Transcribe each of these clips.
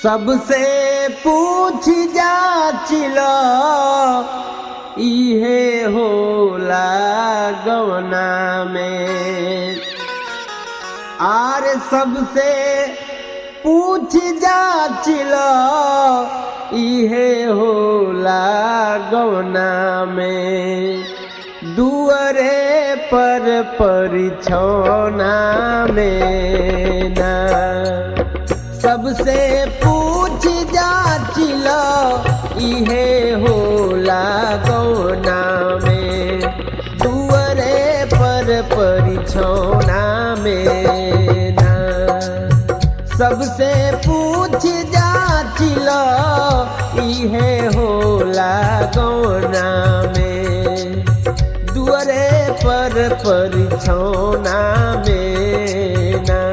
सबसे पूछ जाचिलो इहे होला गवना में। आरे सबसे पूछ जाचिलो इहे होला गवना में। दुअरे पर परिछौना में ना सबसे पूछ जाचिलो इहे होला गवना में। दुअरे पर परिछौना में ना सबसे पूछ जाचिलो इहे होला गवना में। दुअरे पर परिछौना में ना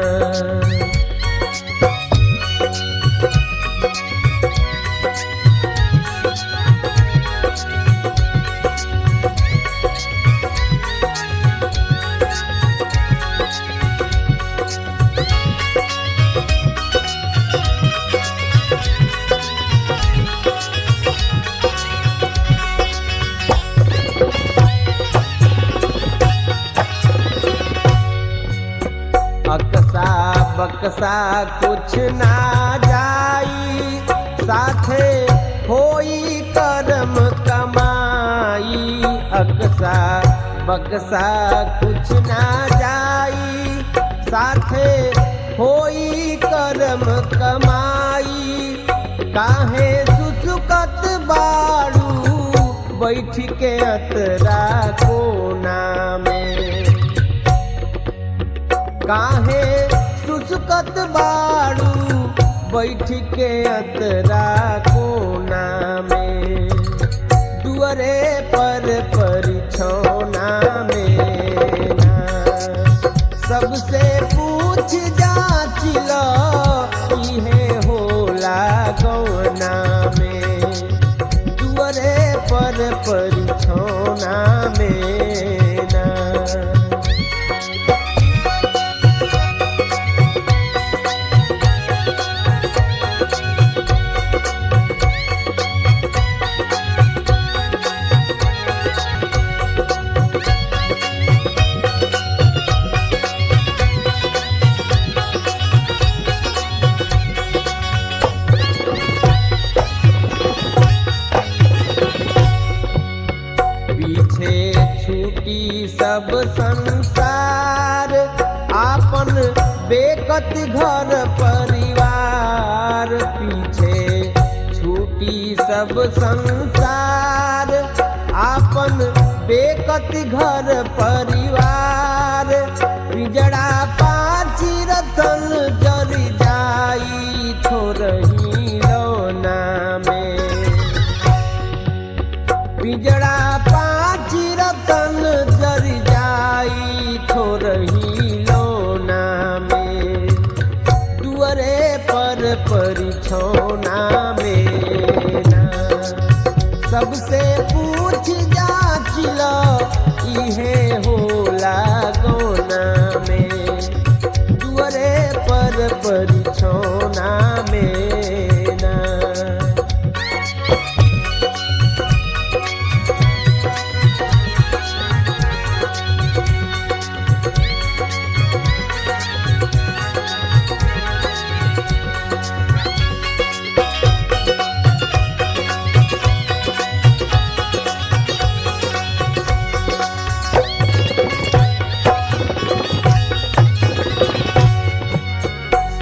अकसा बकसा कुछ ना जाई साथे होई कर्म कमाई। अकसा बकसा कुछ ना जाई साथे होई कर्म कमाई। काहे सुसुकत बाड़ू बैठ के अतरा कोना में। काहे सुसुकत बाड़ू बैठ के अतरा कोना में। दुअरे पर परिछौना में ना सबसे पूछ जाचिलो इहे होला गवना में। दुअरे पर परिछौना में ना छूटी सब संसार आपन बेकत घर परिवार। पीछे छूटी सब संसार आपन बेकत घर परिवार। पिजड़ा पाची रतन जर जाई छोरही लौना में। पिजड़ा पाची रतन जर जाई छोरही लौना में। दुअरे पर परिछौना में ना सबसे पूछ जाचिलो इहे होला गवना में। दुअरे पर परिछौना में ना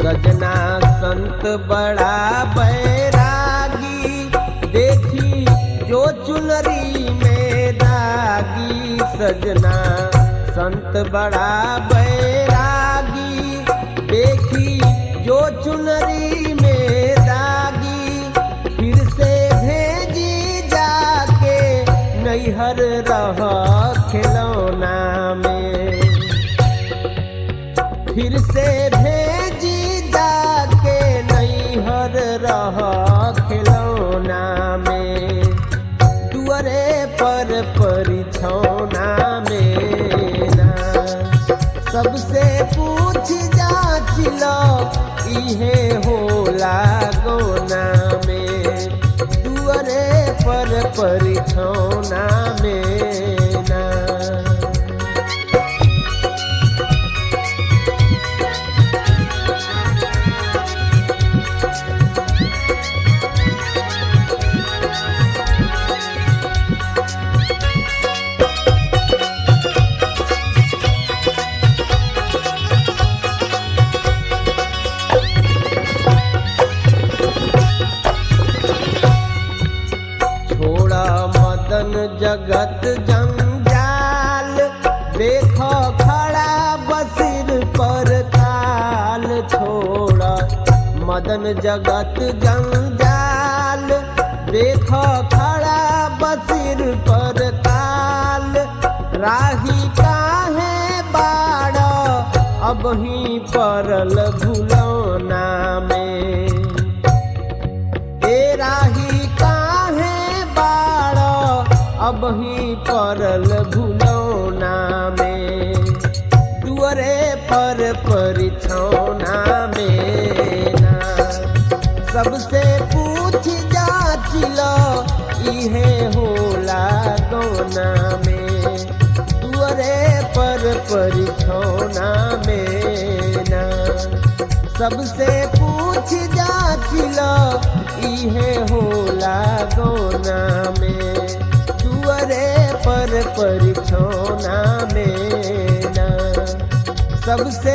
सजना संत बड़ा बैरागी देखी जो चुनरी में दागी। सजना संत बड़ा बैरागी देखी जो चुनरी में दागी। फिर से भेजी जाके नैहर रह खिलौना में। फिर से भेजी जाके नैहर रह खिलौना में। दुअरे पर परिछौना में ना सबसे पूछ जाचिलो इहे होला गवना परिछौना में ना। जगत जंजाल देखो खड़ा बसिर पर काल छोड़ा। मदन जगत जंजाल देखो खड़ा बसिर पर काल। राही काहे बाड़ अब ही परल भुलौना में। ए राही काहे अब ही परल भुलौना में। दुअरे पर परिछौना में ना। सबसे पूछ जाचिलो इहे होला गौना में। दुअरे पर परिछौना में ना। सबसे पूछ जाचिलो इहे होला गौना में। दुअरे पर परिछौना में ना। सबसे